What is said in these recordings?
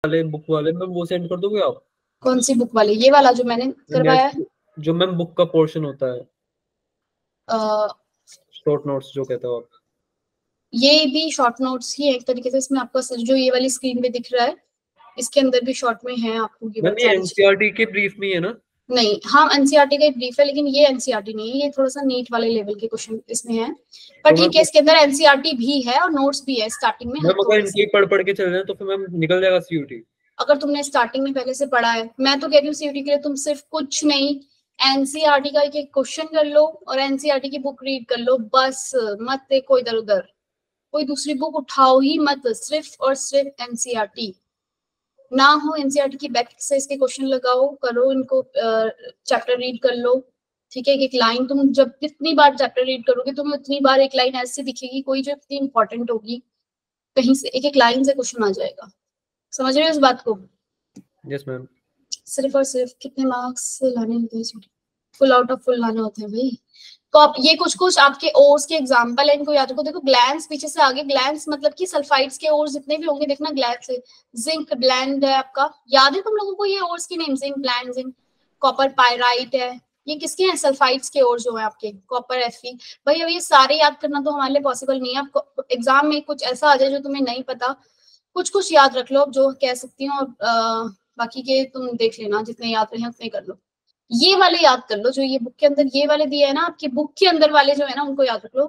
वाले बुक वाले मैम वो सेंड कर दोगे आप? कौन सी बुक वाले? ये वाला जो मैंने करवाया है? जो मैम बुक का पोर्शन होता है, अ, शॉर्ट नोट्स जो कहते हो आप। ये भी शॉर्ट नोट्स ही है एक तरीके से। इसमें आपका जो ये वाली स्क्रीन पे दिख रहा है, इसके अंदर भी शॉर्ट में है आपको ये मैम वाली ये सारी चीजें। एनसीईआरटी के ब्रीफ में ही है ना? नहीं, हाँ एनसीईआरटी का एक ब्रीफ है, लेकिन ये एनसीईआरटी नहीं है, ये थोड़ा सा नीट वाले लेवल के क्वेश्चन इसमें है। पर तो ठीक है, इसके अंदर एनसीईआरटी भी है और नोट्स भी है स्टार्टिंग में मैम हल्के अगर हल्के इनके से। ही पढ़ पढ़ के चल रहे हैं तो फिर मैम निकल जाएगा सीयूटी। अगर तुमने स्टार्टिंग में पहले से पढ़ा है, मैं तो कह रही हूँ सीयूटी के लिए तुम सिर्फ कुछ नहीं, एनसीईआरटी का एक एक क्वेश्चन कर लो और एनसीईआरटी की बुक रीड कर लो बस। मत देखो इधर उधर, कोई दूसरी बुक उठाओ ही मत, सिर्फ और सिर्फ एनसीईआरटी। ना हो एनसीईआरटी की बैक एक्सरसाइज के क्वेश्चन लगाओ, करो इनको, चैप्टर रीड कर लो। ठीक है, एक लाइन तुम जब जितनी बार चैप्टर रीड करोगे तुम्हें उतनी बार एक लाइन ऐसी दिखेगी कोई जो इतनी इंपॉर्टेंट होगी, कहीं से एक एक लाइन से क्वेश्चन आ जाएगा। समझ रहे हो इस बात को? Yes ma'am. सिर्फ और सिर्फ कितने मार्क्स लाने होते हैं? फुल आउट ऑफ फुल लाने होते हैं भाई। तो आप ये कुछ कुछ आपके ओर्स के एग्जांपल है, इनको याद रखो। देखो ग्लैंस पीछे से आगे, ग्लैंस मतलब कि सल्फाइड्स के ओर्स जितने भी होंगे देखना ग्लैंस से। जिंक ब्लैंड है आपका, याद है तुम लोगों को ये ओर्स की name? Zinc bland, zinc, copper pyrite है, ये किसके हैं? सल्फाइड्स के ओर्स जो है आपके, कॉपर Fe। भाई अब ये सारे याद करना तो हमारे लिए पॉसिबल नहीं है। आपको एग्जाम में कुछ ऐसा आ जाए जो तुम्हें नहीं पता, कुछ कुछ याद रख लो जो कह सकती हूँ, और बाकी के तुम देख लेना, जितने याद रहे उतने कर लो। ये वाले याद कर लो जो ये बुक के अंदर ये वाले दिए है ना, आपकी बुक के अंदर वाले जो है ना उनको याद रख लो।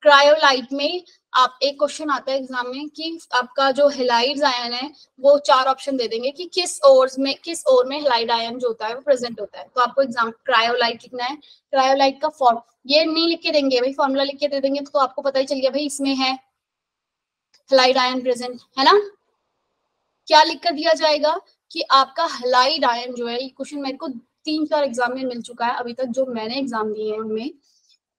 क्रायोलाइट में आप एक क्वेश्चन आता है एग्जाम में कि आपका जो हेलाइड्स आयन है वो 4 ऑप्शन दे देंगे कि किस ओर में हेलाइड आयन जो होता है वो प्रेजेंट होता है। तो आपको एग्जाम क्रायोलाइट लिखना है। क्रायोलाइट का फॉर्म ये नहीं लिख के देंगे भाई, फॉर्मूला लिख के दे देंगे तो आपको पता ही चल गया भाई इसमें है हेलाइड आयन प्रेजेंट, है ना? क्या लिख कर दिया जाएगा कि आपका हेलाइड आयन जो है, ये क्वेश्चन मेरे को 3-4 एग्जाम में मिल चुका है अभी तक जो मैंने एग्जाम दिए हैं उनमें,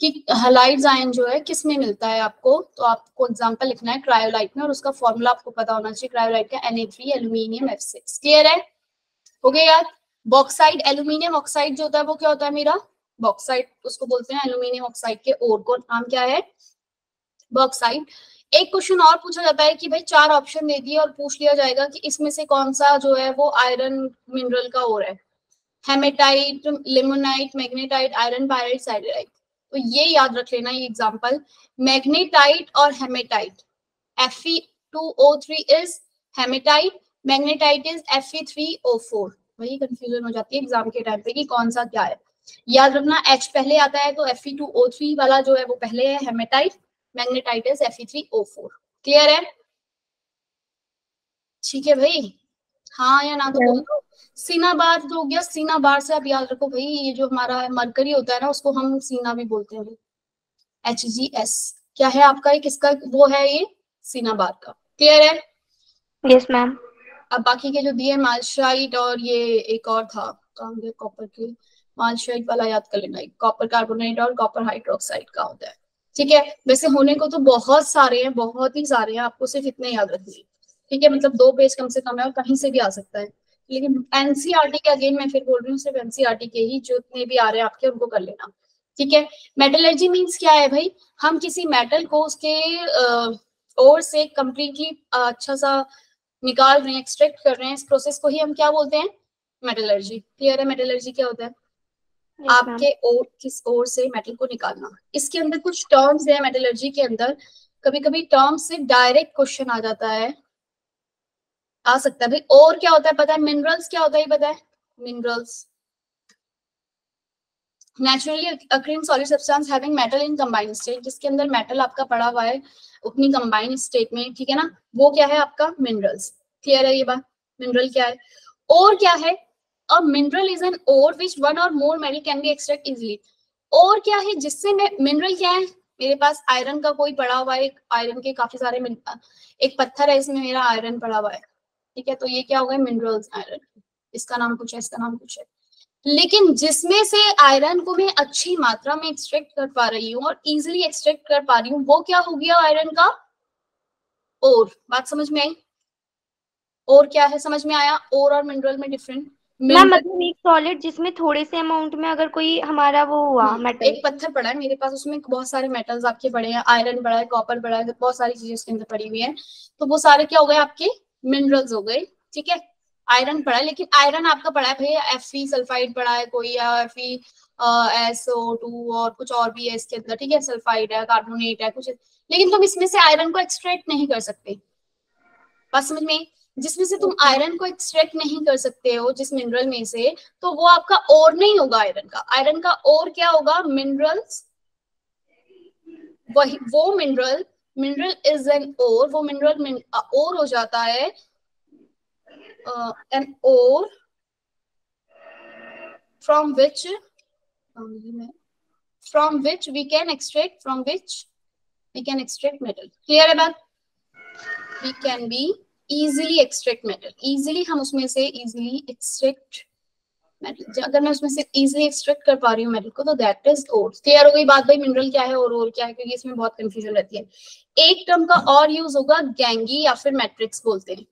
कि हेलाइड आयन जो है किस में मिलता है आपको। तो आपको एग्जांपल लिखना है क्रायोलाइट में और उसका फॉर्मूला आपको पता होना चाहिए। क्रायोलाइट का Na3 एल्यूमिनियम F6। क्लियर है? हो गया यार। बॉक्साइड, एल्यूमिनियम ऑक्साइड जो होता है वो क्या होता है मेरा? बॉक्साइड उसको बोलते हैं। एल्यूमिनियम ऑक्साइड के और को नाम क्या है? बॉक्साइड। एक क्वेश्चन और पूछा जाता है कि भाई 4 ऑप्शन दे दिए और पूछ लिया जाएगा कि इसमें से कौन सा जो है वो आयरन मिनरल का और है। Hematite, limonite, magnetite, iron pyrite, siderite. तो ये याद रख लेना ये एग्जांपल। मैग्नेटाइट और hematite, Fe2O3 is hematite, magnetite is Fe3O4। वही कंफ्यूजन हो जाती है एग्जाम के टाइम पे कि कौन सा क्या है। याद रखना H पहले आता है तो Fe2O3 वाला जो है वो पहले है haematite, magnetite is Fe3O4। Clear है? ठीक है भाई, हाँ या ना तो बोल दो। सीना बार जो हो गया, सीना बार से आप याद रखो भाई, ये जो हमारा मरकरी होता है ना उसको हम सीना भी बोलते हैं। HgS क्या है आपका? ये किसका वो है? ये सीना बार का। क्लियर है? Yes ma'am. अब बाकी के जो दिए मालशाइट और ये एक और था कॉपर के, मालशाइट वाला याद कर लेना, कॉपर कार्बोनेट और कॉपर हाइड्रोक्साइड का होता है। ठीक है, वैसे होने को तो बहुत सारे हैं, बहुत ही सारे हैं, आपको सिर्फ इतने याद रखने। ठीक है, मतलब 2 पेज कम से कम है और कहीं से भी आ सकता है। लेकिन एनसीईआरटी के अगेन मैं फिर बोल रही हूँ, सिर्फ एनसीईआरटी के ही जो इतने भी आ रहे हैं आपके उनको कर लेना। ठीक है, मेटलर्जी मीन्स क्या है भाई? हम किसी मेटल को उसके और से कंप्लीटली अच्छा सा निकाल रहे हैं, एक्सट्रैक्ट कर रहे हैं, इस प्रोसेस को ही हम क्या बोलते हैं? मेटलर्जी। क्लियर है? मेटलर्जी क्या होता है? आपके और किस ओर से मेटल को निकालना। इसके अंदर कुछ टर्म्स है मेटलर्जी के अंदर, कभी कभी टर्म्स से डायरेक्ट क्वेश्चन आ जाता है, आ सकता है भाई। और क्या होता है पता है? मिनरल्स क्या होता है पता है? Minerals naturally occurring solid substance having metal in combined state, जिसके अंदर मेटल आपका पड़ा हुआ है उतनी कंबाइंड स्टेट में। ठीक है ना, वो क्या है आपका? मिनरल्स। क्लियर है ये बात? मिनरल क्या है? और क्या है? A mineral is an ore which one or more metal can be extract easily. और क्या है जिससे मैं, मिनरल क्या है? मेरे पास आयरन का कोई पड़ा हुआ है, आयरन के काफी सारे एक पत्थर है इसमें मेरा आयरन पड़ा हुआ है। ठीक है, तो ये क्या हो गए? Minerals, iron. इसका नाम कुछ है, इसका नाम कुछ है। लेकिन जिसमें से आयरन को मैं अच्छी मात्रा में एक्सट्रैक्ट कर पा रही हूँ और इजीली एक्सट्रैक्ट कर पा रही हूँ, वो क्या हो गया आयरन का? और। बात समझ में आई? और क्या है समझ में आया? और मिनरल में डिफरेंट। मैम मतलब एक सॉलिड जिसमें थोड़े से अमाउंट में अगर कोई हमारा वो हुआ मेटल, एक पत्थर पड़ा है मेरे पास, उसमें बहुत सारे मेटल्स आपके पड़े हैं, आयरन पड़ा है, कॉपर पड़ा है, बहुत सारी चीजें उसके अंदर पड़ी हुई है, तो वो सारे क्या हो गए आपके? मिनरल्स हो गए। ठीक है, आयरन पड़ा है, लेकिन आयरन आपका पड़ा है भैया Fe सल्फाइड पड़ा है कोई, या Fe SO2 और कुछ और भी है इसके अंदर, ठीक है, सल्फाइड है, कार्बोनेट है कुछ, लेकिन तुम इसमें से आयरन को एक्सट्रैक्ट नहीं कर सकते। बात समझ में? जिसमें से तुम आयरन को एक्सट्रैक्ट नहीं कर सकते हो, जिस मिनरल में से, तो वो आपका ओर नहीं होगा आयरन का। आयरन का ओर क्या होगा? मिनरल्स, वही वो mineral, mineral is an ore, वो मिनरल ओर हो जाता है, an ore from which we can extract metal। Clear है बात? we can be easily extract metal, easily हम उसमें से easily extract metal, अगर मैं उसमें से easily extract कर पा रही हूँ मेटल को, तो that is ore। क्लियर हो गई बात भाई, मिनरल क्या है और ore क्या है, क्योंकि इसमें बहुत कंफ्यूजन रहती है। एक टर्म का और यूज होगा गैंगी या फिर मैट्रिक्स बोलते हैं।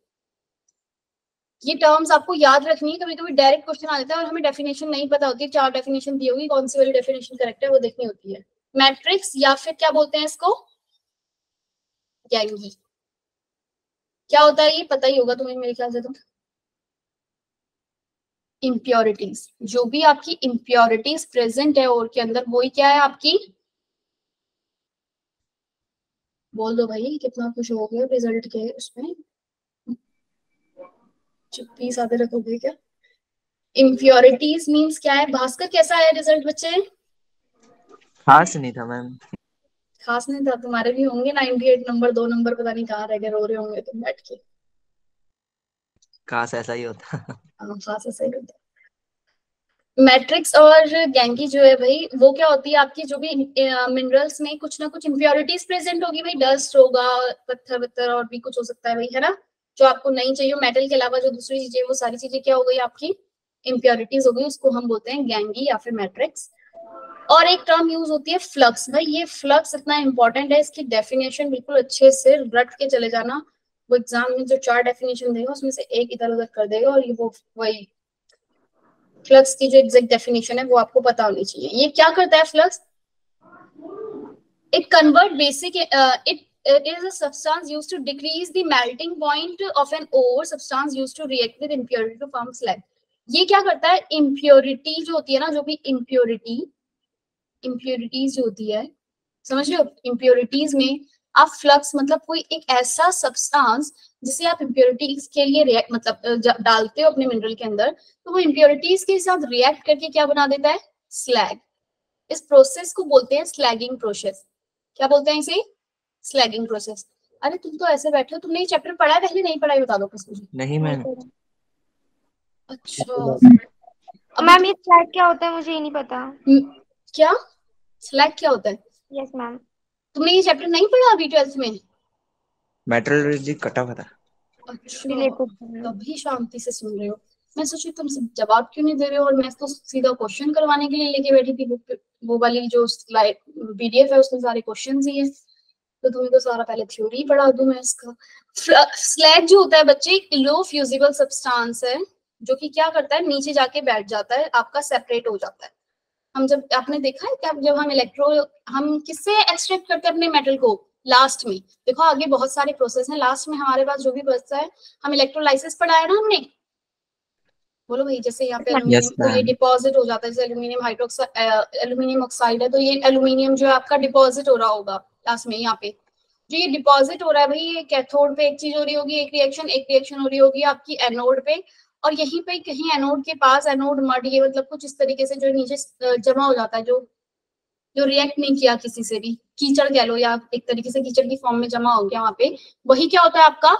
ये टर्म्स आपको याद रखनी है, कभी कभी डायरेक्ट क्वेश्चन आ जाता है और हमें डेफिनेशन नहीं पता होती है, 4 डेफिनेशन दी होगी, कौन सी वाली डेफिनेशन करेक्ट है वो देखनी होती है। मैट्रिक्स या फिर क्या बोलते हैं इसको? गैंगी। क्या होता है ये पता ही होगा तुम्हें मेरे ख्याल से। तो इम्प्योरिटीज, जो भी आपकी इम्प्योरिटीज प्रेजेंट है और के अंदर, वही क्या है आपकी? बोल दो भाई, कितना कुछ हो गया रिजल्ट के उसमें, चुप्पी साधे रखोगे क्या? इम्प्योरिटीज मींस क्या है? भास्कर कैसा है रिजल्ट बच्चे? खास नहीं था मैम। खास नहीं था? तुम्हारे भी होंगे 98 नंबर, 2 नंबर पता नहीं कहाँ रह गए, रो रहे होंगे तुम बैठ के। खास ऐसा ही होता। हाँ, खास ऐसा ही होता है। मैट्रिक्स और गैंगी जो है भाई, वो क्या होती है आपकी, जो भी मिनरल्स में कुछ ना कुछ इम्प्योरिटीज प्रेजेंट होगी भाई, डस्ट होगा, पत्थर वत्थर और भी कुछ हो सकता है भाई, है ना, जो आपको नहीं चाहिए। मेटल के अलावा जो दूसरी चीजें, वो सारी चीजें क्या हो गई आपकी? इम्प्योरिटीज हो गई, उसको हम बोलते हैं गैंगी या फिर मैट्रिक्स। और एक टर्म यूज होती है फ्लक्स। भाई ये फ्लक्स इतना इंपॉर्टेंट है, इसकी डेफिनेशन बिल्कुल अच्छे से रट के चले जाना। वो एग्जाम में जो 4 डेफिनेशन देगा उसमें से एक इधर उधर कर देगा, और ये वो वही फ्लक्स की जो एग्जैक्ट डेफिनेशन है वो आपको पता होनी चाहिए। ये क्या करता है flux? It convert basic it is a substance used to decrease the melting point of an ore substance used to react with impurity to form slag। ये क्या करता है? इम्प्योरिटी जो होती है ना, जो भी इम्प्योरिटीज जो होती है, समझ रहे हो? इम्प्योरिटीज में आप फ्लक्स मतलब कोई एक ऐसा सब्सटेंस जिसे आप इम्प्योरिटीज के लिए रिएक्ट मतलब डालते हो अपने मिनरल के अंदर, तो वो इम्प्योरिटीज के साथ रिएक्ट करके क्या बना देता है? स्लैग। इस प्रोसेस को बोलते हैं स्लैगिंग प्रोसेस। क्या बोलते हैं इसे? Slagging process. अरे तुम तो ऐसे बैठे हो, तुमने ये चैप्टर पढ़ा है पहले? नहीं पढ़ा है? बता दो बस मुझे। नहीं मैम। अच्छा मैम ये स्लैग क्या होता है मुझे ये नहीं पता। क्या स्लैग क्या होता है? Yes ma'am. तुमने ये चैप्टर नहीं पढ़ा अभी 12th में? मेटलर्जी कटा हुआ था। अच्छा, रिलेटेड। तभी शांति से सुन रहे हो। मैं सोची तुम जवाब क्यों नहीं दे रहे हो, और मैं तो सीधा क्वेश्चन करवाने के लिए लेके बैठी थी बुक पे। वो वाली जो स्लाइड पीडीएफ है उसमें सारे क्वेश्चंस ही हैं, तो तुम्हें तो सारा पहले थ्योरी पढ़ा दूं मैं इसका। स्लैग जो होता है बच्चे, एक लो फ्यूजिबल सब्सटेंस है, जो कि क्या करता है? नीचे जाके बैठ जाता है, आपका सेपरेट हो जाता है। हम जब आपने देखा है क्या, जब हम किससे एक्सट्रैक्ट करते हैं अपने मेटल को? लास्ट में। देखो आगे बहुत सारे प्रोसेस हैं, लास्ट में हमारे पास जो भी बचता है, हम इलेक्ट्रोलाइसिस पढ़ा है ना हमने। बोलो भाई, जैसे यहाँ पे एल्यूमिनियम तो ये डिपॉजिट हो जाता है, जैसे एल्यूमिनियम हाइड्रोक्साइड, एल्यूमिनियम ऑक्साइड है, तो ये एल्यूमिनियम जो है आपका डिपॉजिट हो रहा होगा लास्ट में। यहाँ पे जो ये डिपॉजिट हो रहा है भाई, ये कैथोड पे एक चीज हो रही होगी, एक रिएक्शन हो रही होगी आपकी एनोड पे, और यहीं पे कहीं एनोड के पास एनोड मड, ये मतलब कुछ इस तरीके से जो नीचे जमा हो जाता है, जो रिएक्ट नहीं किया किसी से भी, कीचड़ कह लो, या एक तरीके से कीचड़ की फॉर्म में जमा हो गया वहां पे, वही क्या होता है आपका?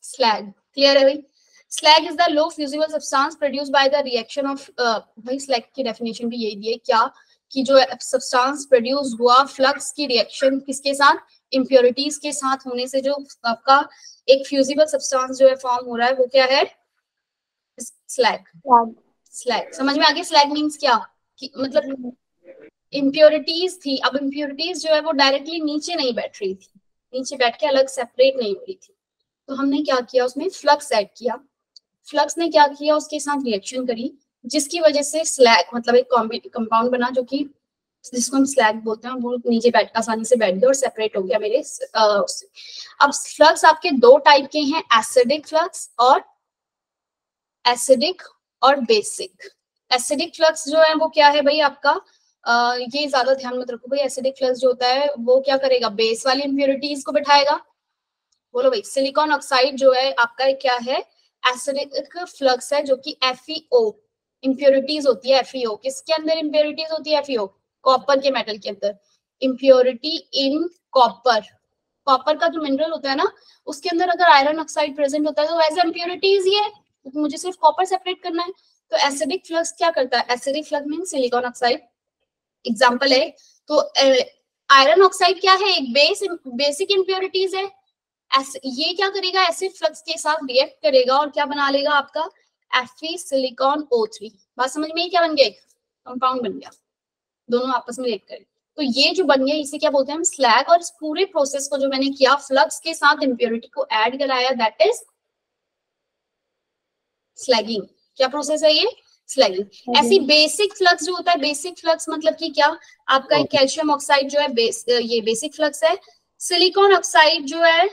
स्लैग। क्लियर है भाई? Slag is the low fusible substance produced by the reaction of, भाई स्लैग की डेफिनेशन भी यही दी है क्या, कि जो सब्सटेंस प्रोड्यूस हुआ फ्लक्स की रिएक्शन किसके साथ? इम्प्योरिटीज के साथ होने से जो आपका एक फ्यूजिबल सब्सटेंस जो है फॉर्म हो रहा है, वो क्या है? स्लैग। स्लैग समझ में आ गया? स्लैग मींस क्या, कि मतलब इम्प्योरिटीज थी, अब इम्प्योरिटीज जो है वो डायरेक्टली नीचे नहीं बैठ रही थी, नीचे बैठ के अलग सेपरेट नहीं हो रही थी, तो हमने क्या किया? उसमें फ्लक्स ऐड किया। फ्लक्स ने क्या किया? उसके साथ रिएक्शन करी, जिसकी वजह से स्लैग मतलब एक कंपाउंड बना, जो कि जिसको हम स्लैग बोलते हैं, वो नीचे बैठ आसानी से बैठ गया और सेपरेट हो गया मेरे उससे। अब फ्लक्स आपके दो टाइप के हैं, एसिडिक फ्लक्स और बेसिक। एसिडिक फ्लक्स जो है वो क्या है भाई आपका, ये ज्यादा ध्यान मत रखो भाई। एसिडिक फ्लक्स जो होता है वो क्या करेगा, बेस वाली इंप्योरिटीज को बिठाएगा। बोलो भाई, सिलिकॉन ऑक्साइड जो है आपका क्या है, एसिडिक फ्लक्स है, जो कि FeO इंप्योरिटीज होती है। FeO किसके अंदर इंप्योरिटीज होती है? FeO कॉपर के मेटल के अंदर। इंप्योरिटी इन कॉपर, कॉपर का जो मिनरल होता है ना, उसके अंदर अगर आयरन ऑक्साइड प्रेजेंट होता है तो एज इंप्योरिटीज ही है, तो मुझे सिर्फ कॉपर सेपरेट करना है। तो एसिडिक फ्लक्स क्या करता है, acidic flux mean silicon oxide example है। तो आयरन ऑक्साइड क्या है, एक बेसिक इंप्योरिटीज है। ये क्या करेगा, एसिड फ्लक्स के साथ रिएक्ट करेगा और क्या बना लेगा आपका Fe सिलिकॉन O3। बात समझ में, क्या बन गया, एक कंपाउंड बन गया, दोनों आपस में रिएक्ट करें। तो ये जो बन गया इसे क्या बोलते हैं हम, स्लैग। और इस पूरे प्रोसेस को जो मैंने किया, फ्लक्स के साथ इंप्योरिटी को ऐड कराया, दैट इज स्लैगिंग। क्या प्रोसेस है ये, स्लैगिंग। ऐसी बेसिक फ्लक्स जो होता है, बेसिक फ्लक्स मतलब कि क्या, आपका एक कैल्शियम ऑक्साइड जो है ये बेसिक फ्लक्स है। सिलिकॉन ऑक्साइड जो है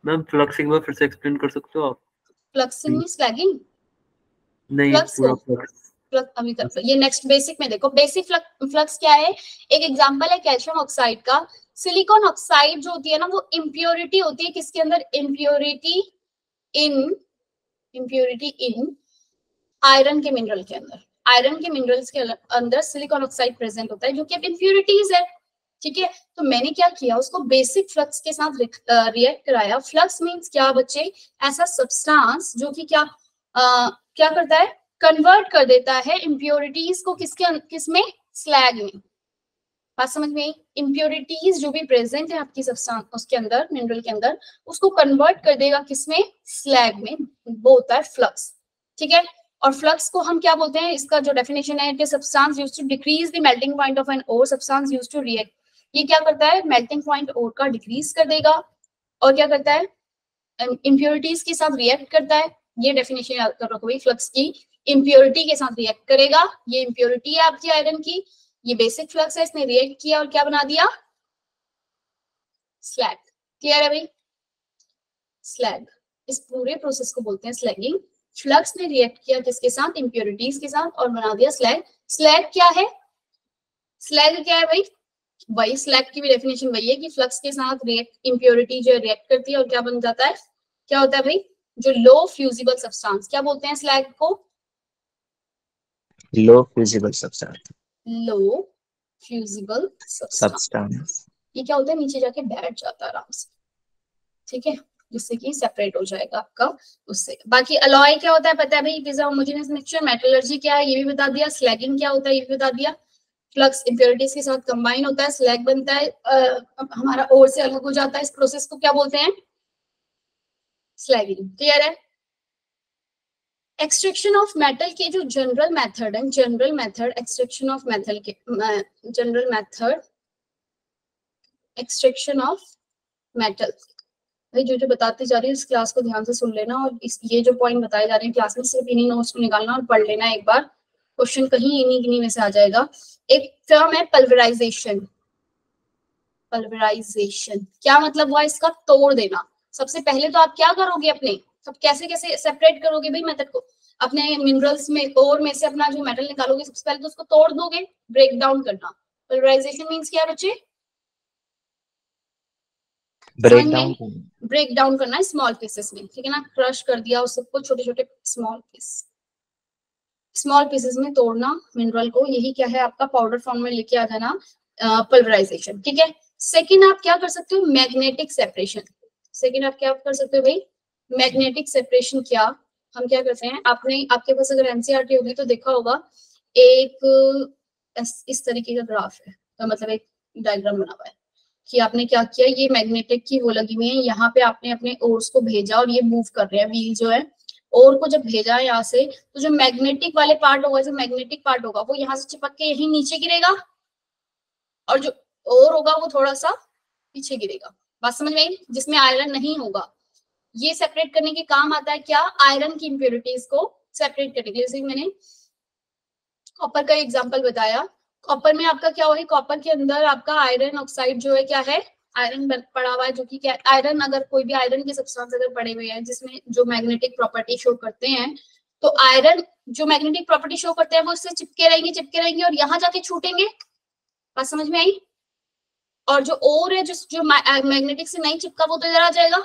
मैम फ्लक्सिंग में फिर से एक्सप्लेन कर सकते हो आप? फ्लक्सिंग में स्लैगिंग नहीं, फ्लक्स पूरा को फ्लक्स अभी तक ये नेक्स्ट बेसिक में देखो। बेसिक फ्लक्स क्या है, एक एग्जांपल है कैल्शियम ऑक्साइड का। सिलिकॉन ऑक्साइड जो होती है ना, वो इम्प्योरिटी होती है किसके अंदर, इम्प्योरिटी इन आयरन के मिनरल के अंदर। आयरन के मिनरल्स के अंदर सिलिकॉन ऑक्साइड प्रेजेंट होता है, जो कि अब इम्प्योरिटीज है, ठीक है। तो मैंने क्या किया, उसको बेसिक फ्लक्स के साथ रिएक्ट कराया। फ्लक्स मींस क्या बच्चे, ऐसा सब्सटेंस जो कि क्या करता है, कन्वर्ट कर देता है इम्प्योरिटीज को किसमें, स्लैग में। बात समझ में, इम्प्योरिटीज जो भी प्रेजेंट है आपकी सब्सटेंस उसके अंदर, मिनरल के अंदर, उसको कन्वर्ट कर देगा किसमें, स्लैग में। वो होता है फ्लक्स, ठीक है। और फ्लक्स को हम क्या बोलते हैं, इसका जो डेफिनेशन है, substance used to decrease the melting point of an ore, substance used to react. ये क्या करता है, मेल्टिंग पॉइंट ओर का डिक्रीज कर देगा और क्या करता है, इम्प्योरिटीज के साथ रिएक्ट करता है। ये डेफिनेशन याद कर रखो भाई, फ्लक्स की इम्प्योरिटी के साथ रिएक्ट करेगा। ये इम्प्योरिटी है आपकी आयरन की, ये बेसिक फ्लक्स है, इसने रिएक्ट किया और क्या बना दिया, स्लैग। क्लियर है भाई, स्लैग। इस पूरे प्रोसेस को बोलते हैं स्लैगिंग। फ्लक्स ने रिएक्ट किया किसके साथ, इम्प्योरिटीज के साथ, और बना दिया स्लैग। स्लैग क्या है, स्लैग क्या है भाई, वही स्लैग की भी डेफिनेशन वही है कि फ्लक्स के साथ इम्प्योरिटी जो रिएक्ट करती है और क्या बन जाता है, क्या होता है भाई, जो लो फ्यूजिबल सब्सटेंस। क्या बोलते हैं स्लैग को, लो फ्यूजिबल सब्सटेंस। लो फ्यूजिबल सब्सटेंस। ये क्या होता है, नीचे जाके बैठ जाता है आराम से, ठीक है, जिससे कि सेपरेट हो जाएगा आपका उससे। बाकी अलॉय क्या होता है पता है भाई, it is a homogeneous mixture. Metallurgy क्या है ये भी बता दिया। स्लैगिंग क्या होता है ये भी बता दिया। फ्लक्स इंप्योरिटीज के साथ कंबाइन होता है, स्लैग बनता है, हमारा ओर से अलग हो जाता है। इस प्रोसेस को क्या बोलते हैं, स्लैगिंग। क्लियर है। एक्सट्रैक्शन ऑफ मेटल के जो जनरल मेथड है, general method extraction of metal के, general method extraction of metal. भाई जो बताते जा रही है इस क्लास को ध्यान से सुन लेना, और ये जो पॉइंट बताए जा रहे हैं क्लास में, सिर्फ इन्हीं नोट्स को निकालना और पढ़ लेना एक बार, क्वेश्चन कहीं इन्हीं में से आ जाएगा। एक टर्म है पल्वराइजेशन। पल्वराइजेशन क्या मतलब हुआ, इसका तोड़ देना। सबसे पहले तो आप क्या करोगे, अपने सब कैसे सेपरेट करोगे भाई मेथड को, अपने मिनरल्स में ओर में से अपना जो मेटल निकालोगे, सबसे पहले तो उसको तोड़ दोगे, ब्रेक डाउन करना। पल्वराइजेशन मींस क्या बच्चे, ब्रेक डाउन करना है स्मॉल पीसेस में, ठीक है ना। क्रश कर दिया उस सबको छोटे छोटे स्मॉल पीसेस में तोड़ना मिनरल को, यही क्या है आपका पाउडर फॉर्म में लेके आ जाना, पल्वराइजेशन, ठीक है। सेकंड आप क्या कर सकते हो, मैग्नेटिक सेपरेशन। सेकंड आप क्या कर सकते हो भाई, मैग्नेटिक सेपरेशन। क्या हम क्या करते हैं, आपके पास अगर एनसीईआरटी होगी तो देखा होगा, एक इस तरीके का ग्राफ है, तो मतलब एक डायग्राम बना हुआ है कि आपने क्या किया, ये मैग्नेटिक की वो लगी हुई है, यहाँ पे आपने अपने ओर्स को भेजा और ये मूव कर रहे हैं, व्हील जो है ओर को जब भेजा है यहाँ से, तो जो मैग्नेटिक वाले पार्ट होगा, जो मैग्नेटिक पार्ट होगा वो यहाँ से चिपक के यही नीचे गिरेगा, और जो ओर होगा वो थोड़ा सा पीछे गिरेगा। बात समझ में आई, जिसमें आयरन नहीं होगा। ये सेपरेट करने के काम आता है क्या, आयरन की इंप्योरिटीज को सेपरेट करने के लिए। जैसे मैंने कॉपर का एग्जांपल बताया। कॉपर में आपका क्या हुआ है, कॉपर के अंदर आपका आयरन ऑक्साइड जो है क्या है, आयरन पड़ा हुआ है, जो कि क्या आयरन, अगर कोई भी आयरन के सब्सटेंस अगर पड़े हुए हैं जिसमें जो मैग्नेटिक प्रॉपर्टी शो करते हैं, तो आयरन जो मैग्नेटिक प्रॉपर्टी शो करते हैं वो उससे चिपके रहेंगे और यहाँ जाके छूटेंगे। बात समझ में आई? और जो और है जो मैग्नेटिक से नहीं चिपका वो तो इधर आ जाएगा,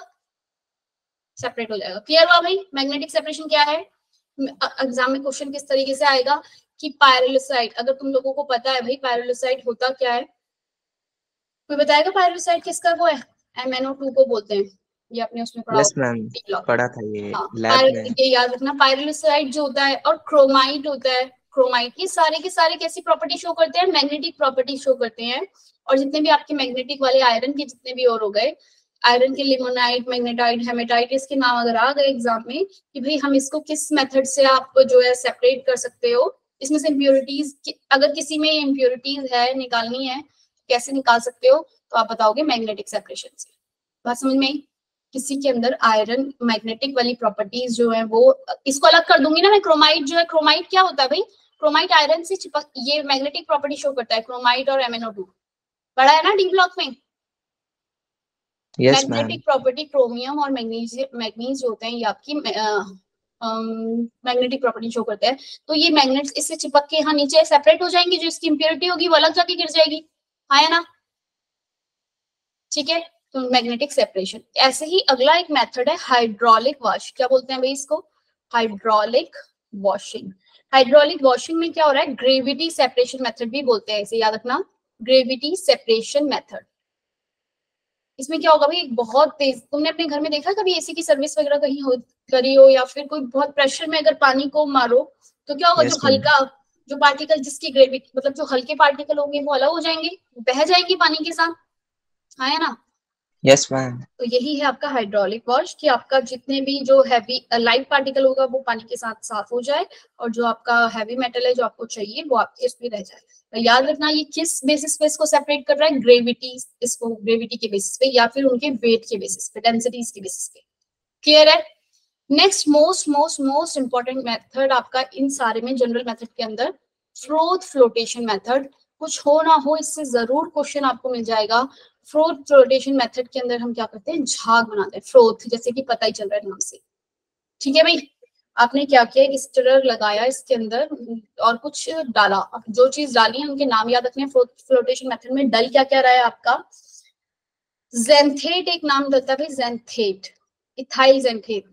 सेपरेट हो जाएगा। क्लियर हुआ भाई? मैग्नेटिक सेपरेशन क्या है? एग्जाम में क्वेश्चन किस तरीके से आएगा कि पायरोलोसाइट, अगर तुम लोगों को पता है भाई पायरोलोसाइट होता क्या है, कोई बताएगा पायरोलोसाइट किसका वो है? MnO2 को बोलते हैं, ये आपने उसमें पढ़ा यस होगा। मैम, पढ़ा था ये हाँ, लैब में। ये याद रखना, पायरोलोसाइट जो होता है और क्रोमाइट होता है, क्रोमाइट, ये सारे के सारे कैसी प्रॉपर्टी शो करते हैं? मैग्नेटिक प्रॉपर्टी शो करते हैं। और जितने भी आपके मैग्नेटिक वाले आयरन के जितने भी और हो गए, आयरन के लिमोनाइट, मैग्नेटाइट, हेमेटाइट, इसके नाम अगर आ गए एग्जाम में कि भाई हम इसको किस मेथड से आप जो है सेपरेट कर सकते हो, इसमें से इम्प्योरिटीज, अगर किसी में इम्प्योरिटीज है निकालनी है कैसे निकाल सकते हो, तो आप बताओगे मैग्नेटिक सेपरेशन से। बात समझ में आई? किसी के अंदर आयरन मैग्नेटिक वाली प्रॉपर्टीज जो है वो, इसको अलग कर दूंगी ना मैं। क्रोमाइट जो है, क्रोमाइट क्या होता है भाई? क्रोमाइट आयरन से चिपक, ये मैग्नेटिक प्रॉपर्टी शो करता है, क्रोमाइट और MnO2 पढ़ा है ना डी ब्लॉक में। Yes ma'am. Magnetic property chromium और मैग्नीज जो होते हैं ये आपकी मैग्नेटिक प्रॉपर्टी शो करते हैं। तो ये मैग्नेट्स इससे चिपक के यहाँ नीचे सेपरेट हो जाएंगे, जो इसकी इंप्योरिटी होगी वो अलग जाके गिर जाएगी, है ना? ठीक है, तो मैग्नेटिक सेपरेशन। ऐसे ही अगला एक मेथड है हाइड्रोलिक वॉश। क्या बोलते हैं भाई इसको? Hydraulic washing. हाइड्रोलिक वॉशिंग में क्या हो रहा है? ग्रेविटी सेपरेशन मेथड भी बोलते हैं इसे, याद रखना, ग्रेविटी सेपरेशन मेथड। इसमें क्या होगा भाई, एक बहुत तेज, तुमने अपने घर में देखा कभी एसी की सर्विस वगैरह कहीं हो करी हो, या फिर कोई बहुत प्रेशर में अगर पानी को मारो तो क्या होगा, Yes, जो हल्का, जो पार्टिकल जिसकी ग्रेविटी, मतलब जो हल्के पार्टिकल होंगे वो अलग हो जाएंगे, बह जाएंगे पानी के साथ, है ना? Yes ma'am. तो यही है आपका हाइड्रोलिक वॉश, कि आपका जितने भी जो हैवी लाइट पार्टिकल होगा वो पानी के साथ साफ हो जाए, और जो आपका हैवी मेटल है जो आपको चाहिए वो आपके इसमें रह जाए। तो याद रखना ये किस बेसिस पे इसको सेपरेट कर रहा है? ग्रेविटी, इसको ग्रेविटी के बेसिस पे या फिर उनके वेट के बेसिस पे, डेंसिटीज के बेसिस पे। क्लियर है? Next most most most important method आपका इन सारे में, जनरल मेथड के अंदर, फ्रोथ फ्लोटेशन मेथड। कुछ हो ना हो इससे जरूर क्वेश्चन आपको मिल जाएगा। फ्रोथ फ्लोटेशन मेथड के अंदर हम क्या करते हैं? झाग बनाते हैं, फ्रोथ, जैसे कि पता ही चल रहा है नाम से। ठीक है भाई, आपने क्या किया, एक स्टिरर लगाया इसके अंदर और कुछ डाला, जो चीज डाली है उनके नाम याद रखने। फ्रोथ फ्लोटेशन मेथड में डल क्या क्या रहा है आपका? जेंथेट एक नाम डलता है भाई, जेंथेट, इथाइल जेंथेट,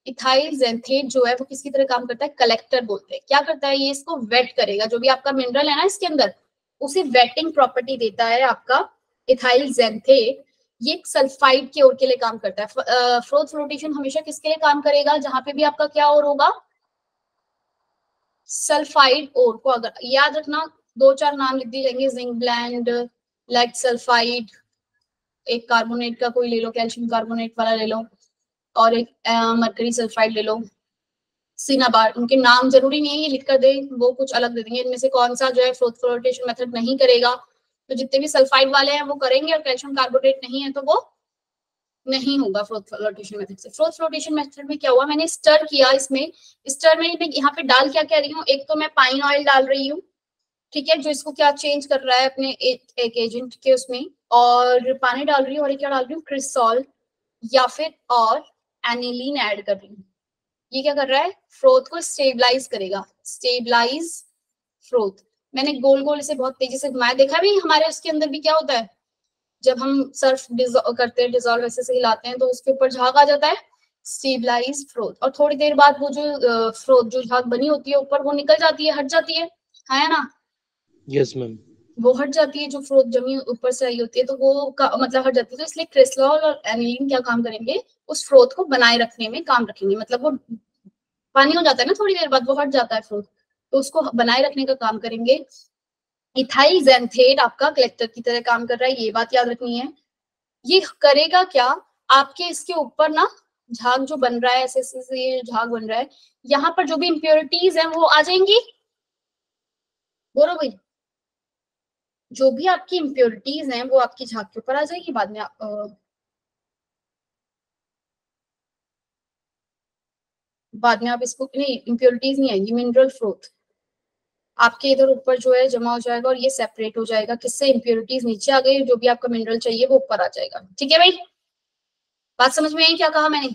इथाइल जेंथेट जो है वो किसकी तरह काम करता है? कलेक्टर बोलते हैं। क्या करता है ये? इसको वेट करेगा, जो भी आपका मिनरल है ना इसके अंदर, उसे वेटिंग प्रॉपर्टी देता है आपका इथाइल जेंथेट। ये सल्फाइड के ओर के लिए काम करता है। फ्रोथ फ्लोटेशन हमेशा किसके लिए काम करेगा? जहां पे भी आपका क्या और होगा? सल्फाइड ओर को, अगर याद रखना, दो चार नाम लिख दिए जाएंगे, जिंक ब्लेंड, लेड सल्फाइड, एक कार्बोनेट का कोई ले लो, कैल्शियम कार्बोनेट वाला ले लो, और एक मरकरी सल्फाइड ले लो, सिनाबार। उनके नाम जरूरी नहीं है ये लिख कर दे, वो कुछ अलग दे देंगे। इनमें से कौन सा जो है फ्रोथ फ्लोटेशन मेथड नहीं करेगा? तो जितने भी सल्फाइड वाले हैं वो करेंगे, और कैल्शियम कार्बोनेट नहीं है तो वो नहीं होगा फ्रोथ फ्लोटेशन मेथड से। फ्रोथ फ्लोटेशन मेथड में क्या हुआ, मैंने स्टर किया, इसमें स्टर में मैं यहाँ पे डाल क्या क्या रही हूँ? एक तो मैं पाइन ऑयल डाल रही हूँ, ठीक है, जो इसको क्या चेंज कर रहा है अपने एक एजेंट के उसमें, और पानी डाल रही हूँ, और एक क्या डाल रही हूँ? क्रिसॉल या फिर और एनिलीन ऐड कर रही हूँ। ये क्या कर रहा है? फ्रोथ को स्टेबलाइज करेगा, स्टेबलाइज फ्रोथ। मैंने गोल गोल इसे बहुत तेजी से घुमाया, देखा भी हमारे उसके अंदर भी क्या होता है, जब हम सर्फ करते हैं, डिजोल्व ऐसे से हिलाते हैं तो उसके ऊपर झाग आ जाता है, स्टेबलाइज फ्रोथ। और थोड़ी देर बाद वो जो फ्रोथ जो झाग बनी होती है ऊपर, वो निकल जाती है, हट जाती है ना? Yes ma'am. वो हट जाती है, जो फ्रोथ जमी ऊपर से आई होती है तो वो मतलब हट जाती है। तो इसलिए क्रिसॉल और एनिलीन क्या काम करेंगे? उस फ्रोथ को बनाए रखने में काम रखेंगे। मतलब वो पानी हो जाता है ना, थोड़ी देर बाद वो हट जाता है फ्रोथ, तो उसको बनाए रखने का काम करेंगे। इथाइल जेंथेट आपका कलेक्टर की तरह काम कर रहा है, ये बात याद रखनी है। ये करेगा क्या? आपके इसके ऊपर ना झाग जो बन रहा है, ऐसे ऐसे ये झाग बन रहा है, यहाँ पर जो भी इम्प्योरिटीज है वो आ जाएंगी। बोलो भाई, जो भी आपकी इम्प्योरिटीज हैं वो आपकी झाग के ऊपर आ जाएगी बाद में। बाद में आप इसको, नहीं इम्प्योरिटीज नहीं आएगी, मिनरल फ्रोथ, आपके इधर ऊपर जो है जमा हो जाएगा और ये सेपरेट हो जाएगा, किससे, इम्प्योरिटीज नीचे आ गई, जो भी आपका मिनरल चाहिए वो ऊपर आ जाएगा। ठीक है भाई, बात समझ में आई क्या कहा मैंने?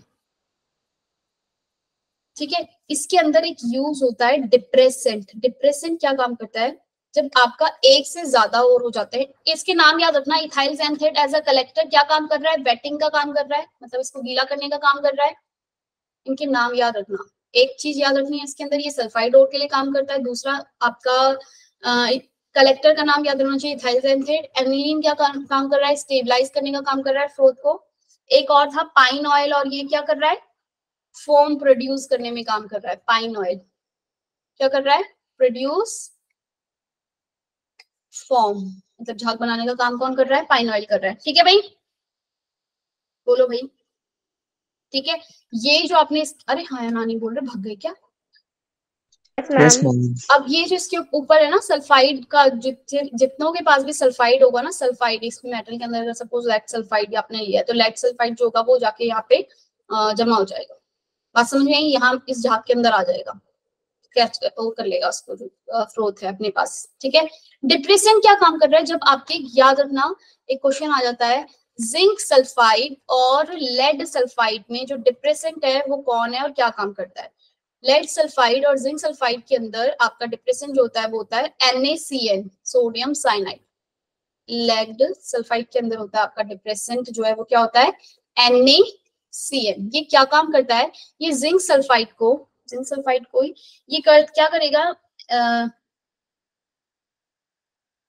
ठीक है, इसके अंदर एक यूज होता है डिप्रेसेंट। डिप्रेसेंट क्या काम करता है, जब आपका एक से ज्यादा और हो जाते हैं, इसके नाम याद रखना, ethyl xanthate as a collector क्या काम कर रहा है, वेटिंग का काम कर रहा है, मतलब इसको गीला करने का काम कर रहा है। इनके नाम याद रखना। एक चीज याद रखनी है इसके अंदर, ये सल्फाइड ओर के लिए काम करता है। दूसरा आपका कलेक्टर का नाम याद रखना चाहिए, इथाइल xanthate। एनिलीन क्या काम कर रहा है, स्टेबलाइज करने का काम कर रहा है फ्लोथ को। एक और था पाइन ऑयल, और ये क्या कर रहा है, फोम प्रोड्यूस करने में काम कर रहा है। पाइन ऑयल क्या कर रहा है, प्रोड्यूस फोम, मतलब झाग बनाने का काम कौन कर रहा है, पाइन ऑयल कर रहा है। ठीक है भाई, बोलो भाई। ठीक है, ये जो आपने अरे हाँ नानी बोल रहे, भाग गए क्या? Yes ma'am. अब ये जो इसके ऊपर है ना सल्फाइड का, जितनों के पास भी सल्फाइड होगा ना, सल्फाइड इस मेटल के अंदर, सपोज लेड सल्फाइड आपने लिया है, तो लेड सल्फाइड जो होगा वो जाके यहाँ पे जमा हो जाएगा। बात समझ में आई? यहाँ इस झाग के अंदर आ जाएगा, कैच वो कर लेगा उसको, जो फ्लोथ है अपने पास। ठीक है, डिप्रेशन क्या काम कर रहा है, जब आपके, याद रखना एक क्वेश्चन आ जाता है, जिंक सल्फाइड और लेड सल्फाइड में जो डिप्रेसेंट है वो कौन है और क्या काम करता है। लेड सल्फाइड और जिंक सल्फाइड के अंदर आपका डिप्रेसेंट जो होता है वो होता है NaCN, sodium cyanide. Lead sulphide के अंदर होता है आपका डिप्रेसेंट जो है वो क्या होता है, NaCN। ये क्या काम करता है, ये जिंक सल्फाइड को ये क्या करेगा,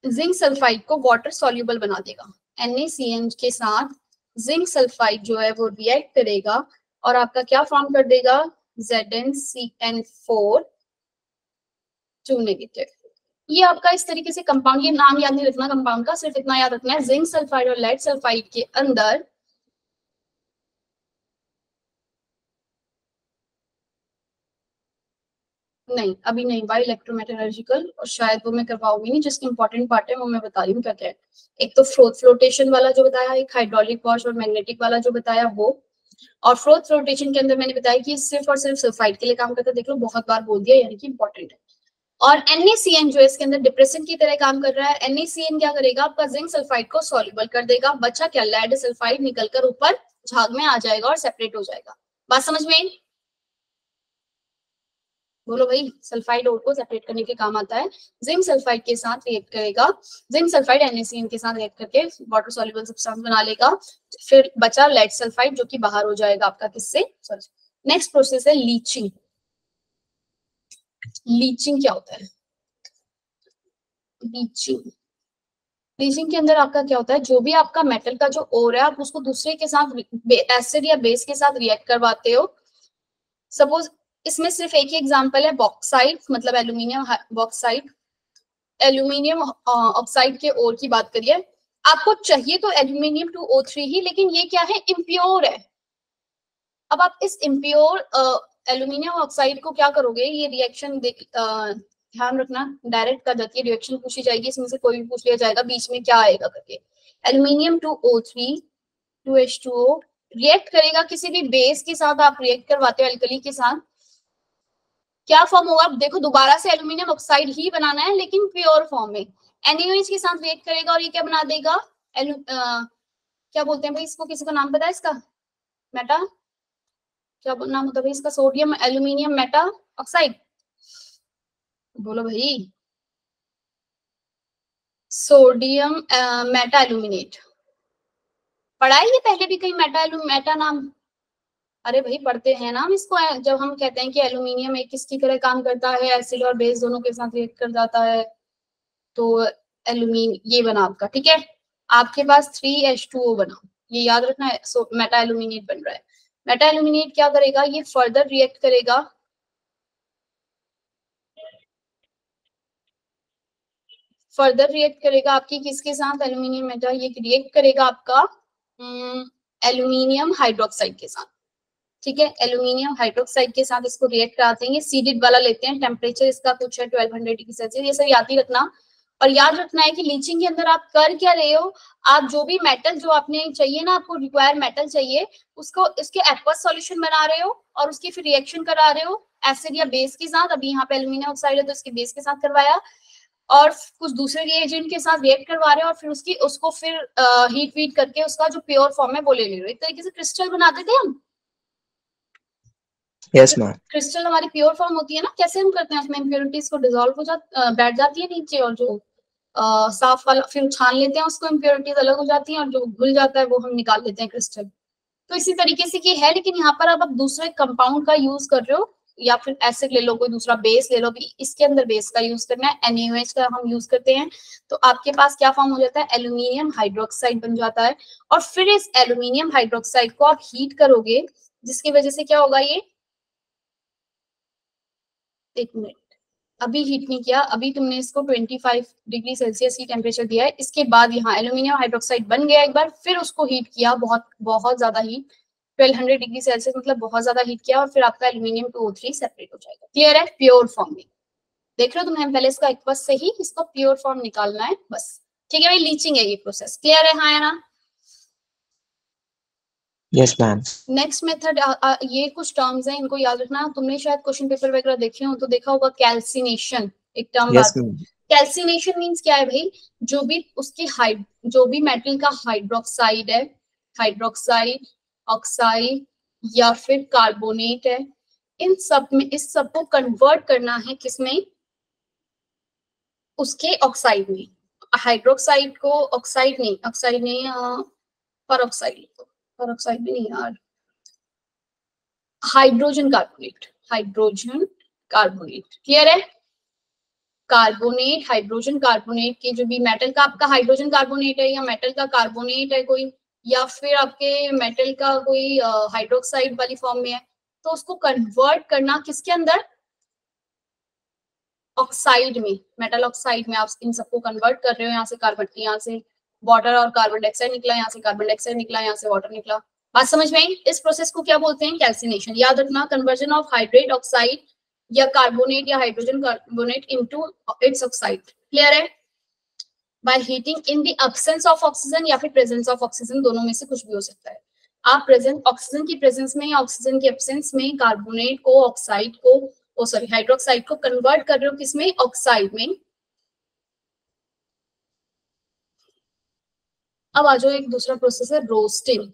जिंक सल्फाइड को वाटर सॉल्युबल बना देगा। NaCN के साथ जिंक सल्फाइड जो है वो रिएक्ट करेगा और आपका क्या फॉर्म कर देगा, ZnCN4 2 नेगेटिव। ये आपका इस तरीके से कंपाउंड, ये नाम याद नहीं रखना कंपाउंड का, सिर्फ इतना याद रखना है, जिंक सल्फाइड और लेड सल्फाइड के अंदर नहीं, अभी नहीं भाई, इलेक्ट्रोमेटलर्जिकल और शायद वो मैं करवाऊंगी नहीं, जिसकी इंपॉर्टेंट पार्ट है वो मैं बता रही हूँ क्या क्या है। एक तो फ्लोटेशन वाला जो बताया, एक हाइड्रोलिक वॉश और मैग्नेटिक वाला जो बताया वो, और फ्लोटेशन के अंदर मैंने बताया कि सिर्फ और सिर्फ सल्फाइड के लिए काम करता है। देख लो बहुत बार बोल दिया, यानी कि इंपॉर्टेंट है। और NaCN जो है इसके अंदर डिप्रेसेंट की तरह काम कर रहा है। NaCN क्या करेगा, आपका जिंक सल्फाइड को सॉल्युबल कर देगा, बचा क्या, लेड सल्फाइड निकलकर ऊपर झाग में आ जाएगा और सेपरेट हो जाएगा। बात समझ में आई? बोलो भाई, सल्फाइड ओर को सेपरेट करने के काम आता है। जिंक सल्फाइड के साथ रिएक्ट करेगा, जिंक सल्फाइड NaCN के साथ रिएक्ट करके वाटर सॉल्युबल सब्सटेंस बना लेगा, फिर बचा लेड सल्फाइड जो कि बाहर हो जाएगा आपका किससे, सॉरी। नेक्स्ट प्रोसेस है लीचिंग। लीचिंग क्या होता है, लीचिंग के अंदर आपका क्या होता है, जो भी आपका मेटल का जो ओर है आप उसको दूसरे के साथ एसिड या बेस के साथ रिएक्ट करवाते हो। सपोज इसमें सिर्फ एक ही एग्जांपल है, बॉक्साइड, मतलब एल्यूमिनियम बॉक्साइड, एल्यूमिनियम ऑक्साइड के ओर की बात करिए। आपको चाहिए तो एल्यूमिनियम 2O3 ही, लेकिन ये क्या है, इम्प्योर है। अब आप इस इम्प्योर एल्यूमिनियम ऑक्साइड को क्या करोगे, ये रिएक्शन ध्यान रखना, डायरेक्ट कर जाती है रिएक्शन, पूछी जाएगी इसमें से कोई भी पूछ लिया जाएगा बीच में क्या आएगा करके। एल्यूमिनियम 2O3 2H2O रिएक्ट करेगा किसी भी बेस के साथ, आप रिएक्ट करवाते हो अल्कली के साथ, क्या फॉर्म होगा, देखो दोबारा से एल्यूमिनियम ऑक्साइड ही बनाना है लेकिन प्योर फॉर्म में। NaOH के साथ रिएक्ट करेगा और ये क्या बना देगा, क्या बोलते हैं भाई इसको, किसी को नाम पता है इसका, मेटा, क्या नाम होता है भाई इसका, सोडियम एल्यूमिनियम मेटा ऑक्साइड, बोलो भाई, सोडियम मेटा एल्यूमिनेट। पढ़ा है ये पहले भी कहीं, मेटा नाम, अरे भाई पढ़ते हैं ना हम इसको, जब हम कहते हैं कि एल्यूमिनियम एक किसकी तरह काम करता है, एसिड और बेस दोनों के साथ रिएक्ट कर जाता है, तो ये बना आपका। ठीक है, आपके पास 3H2O बना, ये याद रखना है, मेटा एल्यूमिनेट बन रहा है। मेटा एल्यूमिनेट क्या करेगा, ये फर्दर रिएक्ट करेगा, आपकी किसके साथ, एल्यूमिनियम मेटा, ये रिएक्ट करेगा आपका एल्यूमिनियम हाइड्रोक्साइड के साथ। ठीक है, एल्यूमिनियम हाइड्रोक्साइड के साथ इसको रिएक्ट कराते हैं, सीडेड वाला लेते हैं, टेम्परेचर इसका कुछ है 1200 डिग्री सेल्सियस, ये सब याद ही रखना। और याद रखना है कि लीचिंग के अंदर आप कर क्या रहे हो, आप जो भी मेटल जो आपने चाहिए ना, आपको रिक्वायर मेटल चाहिए, उसको इसके एक्वस सॉल्यूशन बना रहे हो और उसकी फिर रिएक्शन करा रहे हो एसिड या बेस के साथ। अभी यहाँ पे एल्यूमिनियम ऑक्साइड है तो इसके बेस के साथ करवाया और कुछ दूसरे रिएजेंट के साथ रिएक्ट करवा रहे हो और फिर उसको फिर हीट वीट करके उसका जो प्योर फॉर्म है वो ले रहे हो। एक तरीके से क्रिस्टल बनाते थे हम। Yes ma'am. क्रिस्टल हमारी प्योर फॉर्म होती है ना, कैसे हम करते हैं, उसमें इम्प्योरिटीज को डिसॉल्व हो बैठ जाती है नीचे और जो साफ वाला फिर छान लेते हैं उसको, इम्प्योरिटीज अलग हो जाती हैं और जो घुल जाता है वो हम निकाल लेते हैं क्रिस्टल। तो इसी तरीके से ये है, लेकिन यहाँ पर आप दूसरे कंपाउंड का यूज कर रहे हो या फिर एसिड ले लो, कोई दूसरा बेस ले लो, इसके अंदर बेस का यूज करना है, NaOH का हम यूज करते हैं, तो आपके पास क्या फॉर्म हो जाता है, एल्यूमिनियम हाइड्रोक्साइड बन जाता है। और फिर इस एल्यूमिनियम हाइड्रोक्साइड को आप हीट करोगे, जिसकी वजह से क्या होगा, ये एक मिनट, अभी हीट नहीं किया, अभी तुमने इसको 25 डिग्री सेल्सियस ही टेम्परेचर दिया है, इसके बाद यहाँ एल्यूमिनियम हाइड्रोक्साइड बन गया एक बार, फिर उसको हीट किया, बहुत बहुत ज्यादा हीट, 1200 डिग्री सेल्सियस मतलब बहुत ज्यादा हीट किया और फिर आपका एल्यूमिनियम 2O3 सेपरेट हो जाएगा। क्लियर है, प्योर फॉर्म में देख रहे हो तुम्हें, पहले इसका एक्वस से ही इसको प्योर फॉर्म निकालना है बस। ठीक है भाई, लीचिंग है ये प्रोसेस। क्लियर है, हाँ या ना? Yes ma'am. नेक्स्ट मेथड, ये कुछ टर्म्स हैं, इनको याद रखना। तुमने शायद क्वेश्चन पेपर वगैरह देखे हो तो देखा होगा कैल्सिनेशन, एक टर्म यस बात। मैम। कैल्सिनेशन मींस क्या है भाई, जो भी मेटल का हाइड्रोक्साइड है, हाइड्रोक्साइड, ऑक्साइड या फिर कार्बोनेट है, इन सब में इस सब को कन्वर्ट करना है किसमें, उसके ऑक्साइड में। हाइड्रोक्साइड को ऑक्साइड नहीं परऑक्साइड भी नहीं यार, हाइड्रोजन कार्बोनेट। क्लियर है, कार्बोनेट, हाइड्रोजन कार्बोनेट के जो भी मेटल का आपका हाइड्रोजन कार्बोनेट है या मेटल का कार्बोनेट है कोई, या फिर आपके मेटल का कोई हाइड्रोक्साइड वाली फॉर्म में है, तो उसको कन्वर्ट करना किसके अंदर, ऑक्साइड में, मेटल ऑक्साइड में आप इन सबको कन्वर्ट कर रहे हो। यहाँ से वाटर और कार्बन डाइऑक्साइड निकला, यहाँ से कार्बन डाइऑक्साइड निकला, यहाँ से वाटर निकला। बात समझ में आई? इस प्रोसेस को क्या बोलते हैं, कैल्सिनेशन। याद रखना, कन्वर्जन ऑफ हाइड्रेट ऑक्साइड या कार्बोनेट या hydrogen carbonate into its oxide. Clear है, by heating in the absence of oxygen या फिर प्रेजेंस ऑफ ऑक्सीजन, दोनों में से कुछ भी हो सकता है। आप प्रेजेंट ऑक्सीजन की प्रेजेंस में या ऑक्सीजन की एब्सेंस में कार्बोनेट को, ऑक्साइड को, हाइड्रोक्साइड को कन्वर्ट कर रहे हो किसमें, ऑक्साइड में। अब आ जाओ, एक दूसरा प्रोसेस है रोस्टिंग।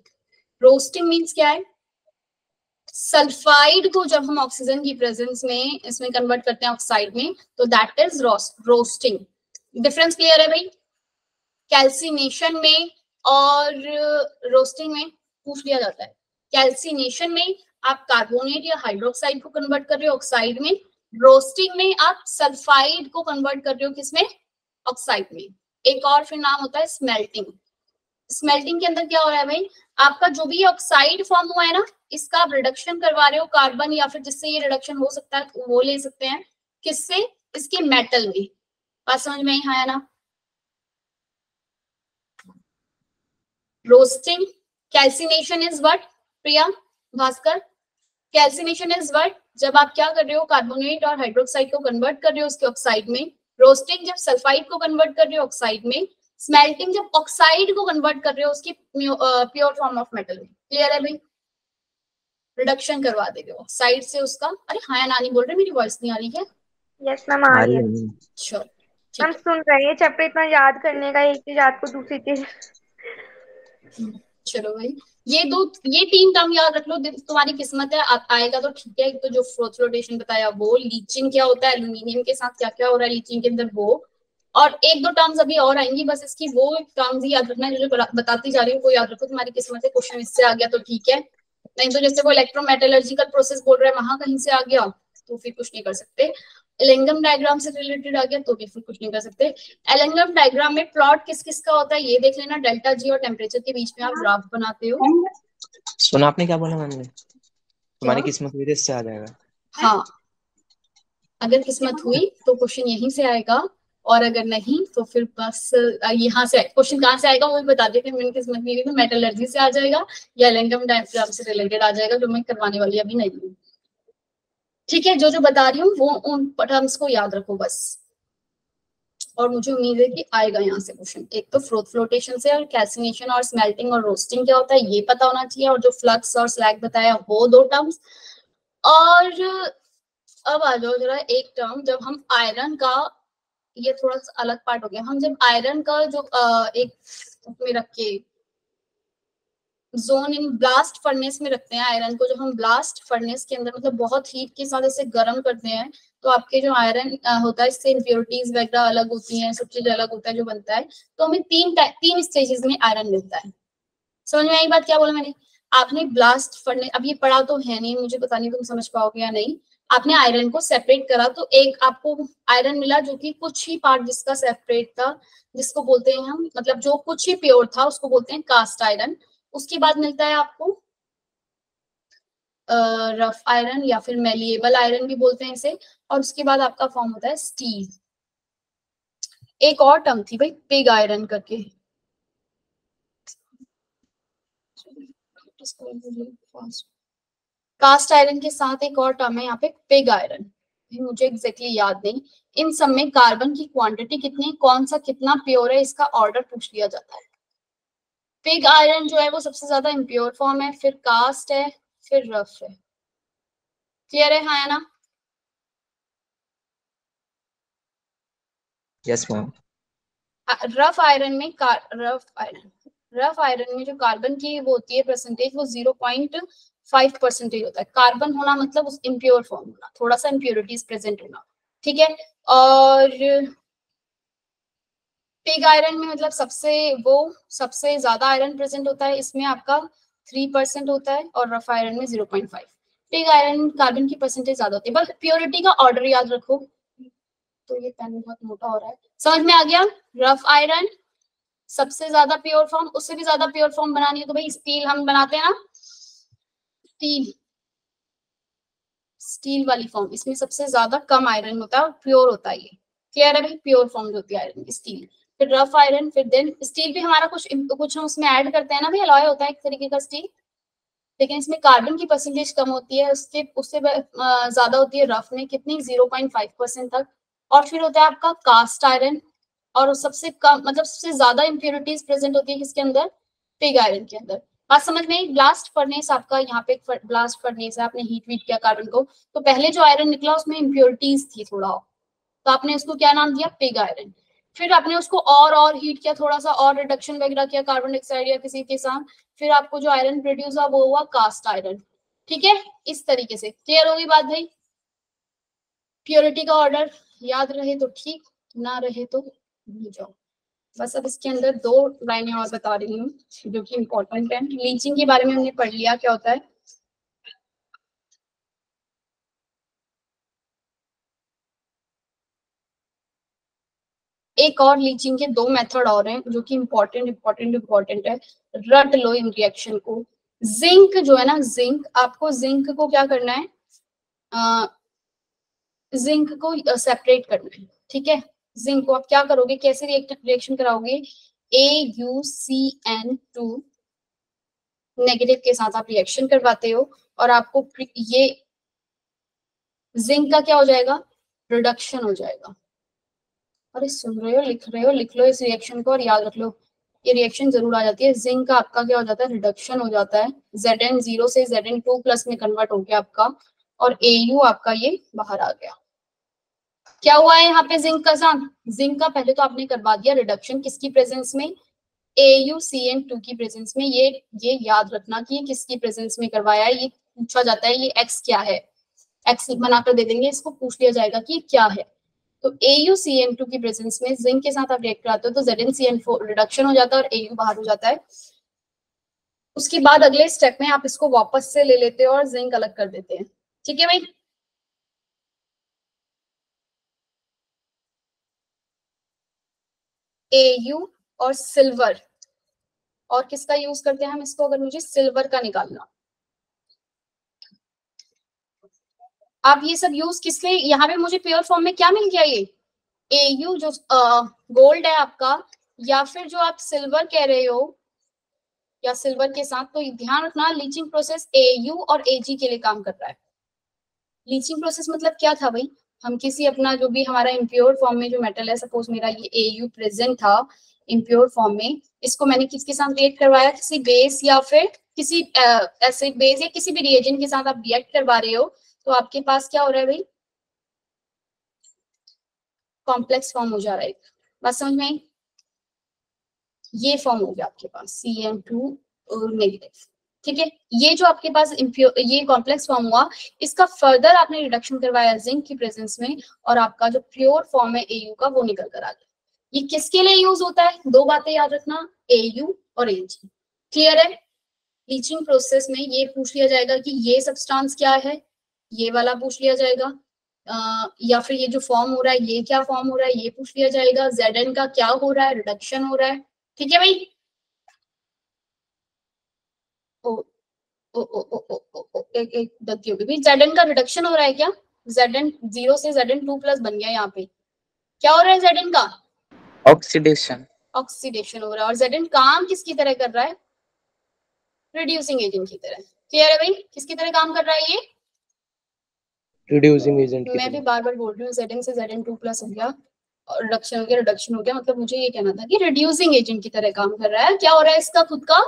रोस्टिंग मींस क्या है, सल्फाइड को जब हम ऑक्सीजन की प्रेजेंस में इसमें कन्वर्ट करते हैं ऑक्साइड में, तो that is roasting. Difference clear है भाई? कैल्सिनेशन में और रोस्टिंग में पूछ लिया जाता है। कैल्सिनेशन में आप कार्बोनेट या हाइड्रोक्साइड को कन्वर्ट कर रहे हो ऑक्साइड में, रोस्टिंग में आप सल्फाइड को कन्वर्ट कर रहे हो किसमें, ऑक्साइड में। एक और फिर नाम होता है स्मेल्टिंग। स्मेल्टिंग के अंदर क्या हो रहा है भाई, आपका जो भी ऑक्साइड फॉर्म हुआ है ना, इसका आप रिडक्शन करवा रहे हो कार्बन, या फिर जिससे ये रिडक्शन हो सकता है वो ले सकते हैं, किससे, इसके मेटल में। बात समझ में आई, हाँ ना? Roasting, calcination is what, Priya Bhaskar, calcination is what, जब आप क्या कर रहे हो, कार्बोनेट और हाइड्रोक्साइड को कन्वर्ट कर रहे हो उसके ऑक्साइड में। रोस्टिंग जब सल्फाइड को कन्वर्ट कर रहे हो ऑक्साइड में। स्मेल्टिंग जब ऑक्साइड को कन्वर्ट कर रहे हो उसकी प्योर फॉर्म ऑफ मेटल में। क्लियर है भाई? रिडक्शन करवा दे रहे हो ऑक्साइड से उसका। अरे हाँ, नानी बोल रहे, मेरी वॉइस नहीं आ रही क्या? यस मैम, आ रही है। श्योर, हम सुन रहे हैं, चैप्टर इतना याद करने का, एक चीज याद को दूसरी चीज। चलो भाई, ये 3 टर्म याद रख लो, तुम्हारी किस्मत है, आएगा तो ठीक है। एक तो जो फ्लोटेशन बताया वो, लीचिंग क्या होता है, एल्यूमिनियम के साथ क्या क्या हो रहा है लीचिंग के अंदर वो, और 1-2 टर्म्स अभी और आएंगी, बस इसकी वो टर्म्स ही याद रखना है जो बताती जा रही हूँ, वो याद रखो, तुम्हारी किस्मत है। क्वेश्चन इससे आ गया तो ठीक है, नहीं तो जैसे वो इलेक्ट्रोमेटलर्जिकल प्रोसेस बोल रहे हैं वहां कहीं से आ गया तो फिर कुछ नहीं कर सकते। एलेंगम डायग्राम से रिलेटेड आ गया तो भी फिर कुछ नहीं कर सकते। एलेंगम डायग्राम में प्लॉट किस किस का होता है ये देख लेना, डेल्टा जी और टेम्परेचर के बीच में आप ग्राफ बनाते हो। सुना आपने क्या बोला मैंने, तुम्हारी किस्मत हुई इससे आ जाएगा। हाँ, अगर किस्मत हुई तो क्वेश्चन यहीं से आएगा, और अगर नहीं तो फिर बस यहाँ से क्वेश्चन कहाँ से आएगा वो भी बता देते हैं। मेरी किस्मत नहीं हुई तो मेटलर्जी से आ जाएगा या एलेंगम डायग्राम से रिलेटेड आ जाएगा, जो मैं करवाने वाली अभी नहीं हूँ। ठीक है, जो जो बता रही हूँ वो उन टर्म्स को याद रखो बस। और मुझे उम्मीद है कि आएगा यहाँ से क्वेश्चन। एक तो फ्लोटेशन से, और कैल्सिनेशन और स्मेल्टिंग और रोस्टिंग क्या होता है ये पता होना चाहिए, और जो फ्लक्स और स्लैग बताया वो 2 टर्म्स। और अब आ जाओ जरा एक टर्म, जब हम आयरन का, ये थोड़ा सा अलग पार्ट हो गया, हम जब आयरन का जो एक में रख के जोन इन ब्लास्ट फर्नेस में रखते हैं आयरन को, जब हम ब्लास्ट फर्नेस के अंदर मतलब बहुत हीट के साथ ऐसे गर्म करते हैं, तो आपके जो आयरन होता है इससे इम्प्योरिटीज वगैरह अलग होती हैं, सब चीज अलग होता है जो बनता है। तो हमें तीन स्टेजेस में आयरन मिलता है। समझ में आई बात क्या बोला मैंने? आपने ब्लास्ट फर्नेस, अब ये पढ़ा तो है नहीं, मुझे पता नहीं तुम समझ पाओगे या नहीं। आपने आयरन को सेपरेट करा तो एक आपको आयरन मिला जो कि कुछ ही पार्ट जिसका सेपरेट था, जिसको बोलते हैं हम, मतलब जो कुछ ही प्योर था उसको बोलते हैं कास्ट आयरन। उसके बाद मिलता है आपको रफ आयरन या फिर मेलिएबल आयरन भी बोलते हैं इसे, और उसके बाद आपका फॉर्म होता है स्टील। एक और टर्म थी भाई पिग आयरन करके, कास्ट आयरन के साथ एक और टर्म है यहाँ पे पिग आयरन, मुझे एग्जैक्टली याद नहीं। इन सब में कार्बन की क्वांटिटी कितनी, कौन सा कितना प्योर है, इसका ऑर्डर पूछ लिया जाता है। पिग आयरन जो है वो सबसे ज्यादा इम्प्योर फॉर्म है, फिर कास्ट है, फिर रफ है। क्लियर है? हाँ है ना? Yes ma'am. रफ आयरन में रफ आयरन में जो कार्बन की वो होती है परसेंटेज, वो 0.5% होता है। कार्बन होना मतलब उस इम्प्योर फॉर्म होना, थोड़ा सा इम्प्योरिटीज प्रेजेंट होना, ठीक है। और पिग आयरन में मतलब सबसे ज्यादा आयरन प्रेजेंट होता है, इसमें आपका 3% होता है, और रफ आयरन में 0.5। पिग आयरन कार्बन की परसेंटेज ज्यादा होती है, बस प्योरिटी का ऑर्डर याद रखो। तो ये पेन बहुत मोटा हो रहा है, समझ में आ गया? रफ आयरन सबसे ज्यादा प्योर फॉर्म, उससे भी ज्यादा प्योर फॉर्म बनानी है तो भाई स्टील हम बनाते हैं ना, स्टील वाली फॉर्म, इसमें सबसे ज्यादा कम आयरन होता है और प्योर होता है ये। क्लियर है भाई? प्योर फॉर्म जो होती है आयरन स्टील, फिर रफ आयरन, फिर देन स्टील भी हमारा कुछ हम उसमें ऐड करते हैं ना भाई, अलॉय होता है एक तरीके का स्टील, लेकिन इसमें कार्बन की परसेंटेज कम होती है, उससे ज्यादा होती है रफ में, कितनी 0.5% तक। और फिर होता है आपका कास्ट आयरन, और सबसे कम मतलब सबसे ज्यादा इम्प्योरिटीज प्रेजेंट होती है किसके अंदर? पिग आयरन के अंदर। बात समझ में? ब्लास्ट फर्नेस आपका यहाँ पे एक ब्लास्ट फर्नेस है, आपने हीट वीट किया कार्बन को, तो पहले जो आयरन निकला उसमें इम्प्योरिटीज थी थोड़ा, तो आपने उसको क्या नाम दिया? Pig iron. फिर आपने उसको और हीट किया, थोड़ा सा और रिडक्शन वगैरह किया कार्बन डाइऑक्साइड या किसी के साथ, फिर आपको जो आयरन प्रोड्यूस हुआ वो हुआ कास्ट आयरन। ठीक है, इस तरीके से क्लियर होगी बात भाई? प्योरिटी का ऑर्डर याद रहे तो ठीक, ना रहे तो भूल जाओ। बस अब इसके अंदर 2 लाइनें और बता रही हूँ जो कि इम्पोर्टेंट है। लीचिंग के बारे में हमने पढ़ लिया क्या होता है, एक और लीचिंग के 2 मेथड और हैं जो कि इम्पोर्टेंट है। रट लो इन रिएक्शन को। जिंक जो है ना, जिंक, आपको जिंक को क्या करना है, जिंक को सेपरेट करना है, ठीक है। जिंक को आप क्या करोगे, कैसे रिएक्शन कराओगे? AuCN2 नेगेटिव के साथ आप रिएक्शन करवाते हो, और आपको ये जिंक का क्या हो जाएगा? रिडक्शन हो जाएगा। अरे सुन रहे हो, लिख रहे हो, लिख लो इस रिएक्शन को और याद रख लो, ये रिएक्शन जरूर आ जाती है। जिंक का आपका क्या हो जाता है? रिडक्शन हो जाता है, Zn0 से Zn2 प्लस में कन्वर्ट हो गया आपका, और Au आपका ये बाहर आ गया। क्या हुआ है यहाँ पे जिंक का साथ? जिंक का पहले तो आपने करवा दिया रिडक्शन, किसकी प्रेजेंस में? AuCN2 की प्रेजेंस में। ये याद रखना कि ये किसकी प्रेजेंस में करवाया है, ये पूछा जाता है, ये X क्या है, X बनाकर दे देंगे, इसको पूछ लिया जाएगा कि क्या है। तो AuCN2 की प्रेजेंस में जिंक के साथ आप रिएक्ट कराते हो तो ZnCN4 रिडक्शन हो जाता है और Au बाहर हो जाता है। उसके बाद अगले स्टेप में आप इसको वापस से ले लेते हो और जिंक अलग कर देते हैं। ठीक है भाई? Au और सिल्वर, और किसका यूज करते हैं हम इसको, अगर मुझे सिल्वर का निकालना, आप ये सब यूज किस लिए, यहाँ पे मुझे प्योर फॉर्म में क्या मिल गया, ये Au जो गोल्ड है आपका, या फिर जो आप सिल्वर कह रहे हो, या सिल्वर के साथ, तो ध्यान रखना लीचिंग प्रोसेस Au और Ag के लिए काम कर रहा है। लीचिंग प्रोसेस मतलब क्या था भाई, हम किसी अपना जो भी हमारा इम्प्योर फॉर्म में जो मेटल है, सपोज मेरा ये AU प्रेजेंट था इम्प्योर फॉर्म में, इसको मैंने किसके साथ रिएक्ट करवाया, किसी बेस या फिर किसी एसिड बेस या किसी भी रिएजेंट के साथ आप रिएक्ट करवा रहे हो, तो आपके पास क्या हो रहा है भाई, कॉम्प्लेक्स फॉर्म हो जा रहा है। बात समझ में आई? ये फॉर्म हो गया आपके पास CN2 नेगेटिव, ठीक है। ये जो आपके पास ये कॉम्प्लेक्स फॉर्म हुआ, इसका फर्दर आपने रिडक्शन करवाया जिंक की प्रेजेंस में, और आपका जो प्योर फॉर्म है AU का वो निकल कर आ गया। ये किसके लिए यूज होता है, दो बातें याद रखना, AU और AG। क्लियर है? लीचिंग प्रोसेस में ये पूछ लिया जाएगा कि ये सब्सटेंस क्या है, ये वाला पूछ लिया जाएगा, या फिर ये जो फॉर्म हो रहा है ये क्या फॉर्म हो रहा है, ये पूछ लिया जाएगा। Zn का क्या हो रहा है, रिडक्शन हो रहा है, ठीक है भाई। ओ ओ ओ ओ ओ ओ ओ एक गलती हो गई, Zn का रिडक्शन हो रहा है क्या, Zn 0 से Zn2 प्लस बन गया, यहाँ पे क्या हो रहा है Zn का, ऑक्सीडेशन ऑक्सीडेशन हो रहा है। और Zn काम किसकी तरह कर रहा है, रिड्यूसिंग एजेंट की तरह। क्लियर है भाई, किसकी तरह काम कर रहा है ये, रिड्यूसिंग एजेंट की मैं भी तरह। बार बार बोल रही हूँ, Zn से Zn2 प्लस हो गया और रिडक्शन हो गया, रिडक्शन हो गया, मतलब मुझे ये कहना था कि रिड्यूसिंग एजेंट की तरह काम कर रहा है। क्या हो रहा है इसका खुद का,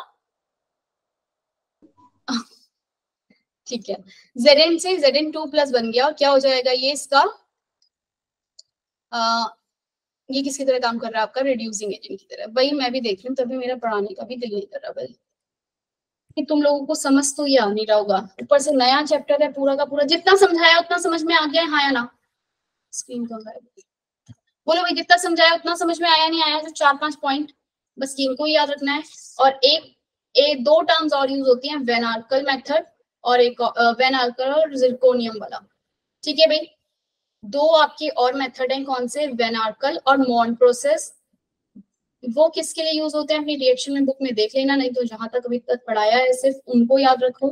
ठीक है, Zn से Zn2 प्लस बन गया, और क्या हो जाएगा ये इसका, ये किसकी तरह काम कर रहा है आपका, रिड्यूसिंग एजेंट की तरह। भाई मैं भी देख रही हूँ, तभी मेरा पढ़ाने का भी दिल नहीं कर रहा भाई, कि तुम लोगों को समझ तो ये आ नहीं रहा होगा, ऊपर से नया चैप्टर है पूरा का पूरा, जितना समझाया उतना समझ में आ गया है, हाँ या ना, स्क्रीन कम है, बोलो भाई जितना समझाया उतना समझ में आया नहीं आया, सिर्फ 4-5 पॉइंट बस इनको याद रखना है। और एक दो टर्म्स और यूज होती हैं, वेन आर्कल मेथड और एक वेन आर्कल और जिरकोनियम वाला, ठीक है भाई। दो आपके और मेथड हैं, कौन से, वेन आर्कल और मॉन्ड प्रोसेस। वो किसके लिए यूज होते हैं अपनी रिएक्शन में बुक में देख लेना, नहीं तो जहां तक अभी तक पढ़ाया है सिर्फ उनको याद रखो,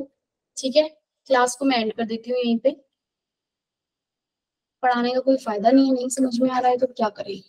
ठीक है। क्लास को मैं एंड कर देती हूँ यहीं पे, पढ़ाने का कोई फायदा नहीं है, नहीं समझ में आ रहा है तो क्या करें।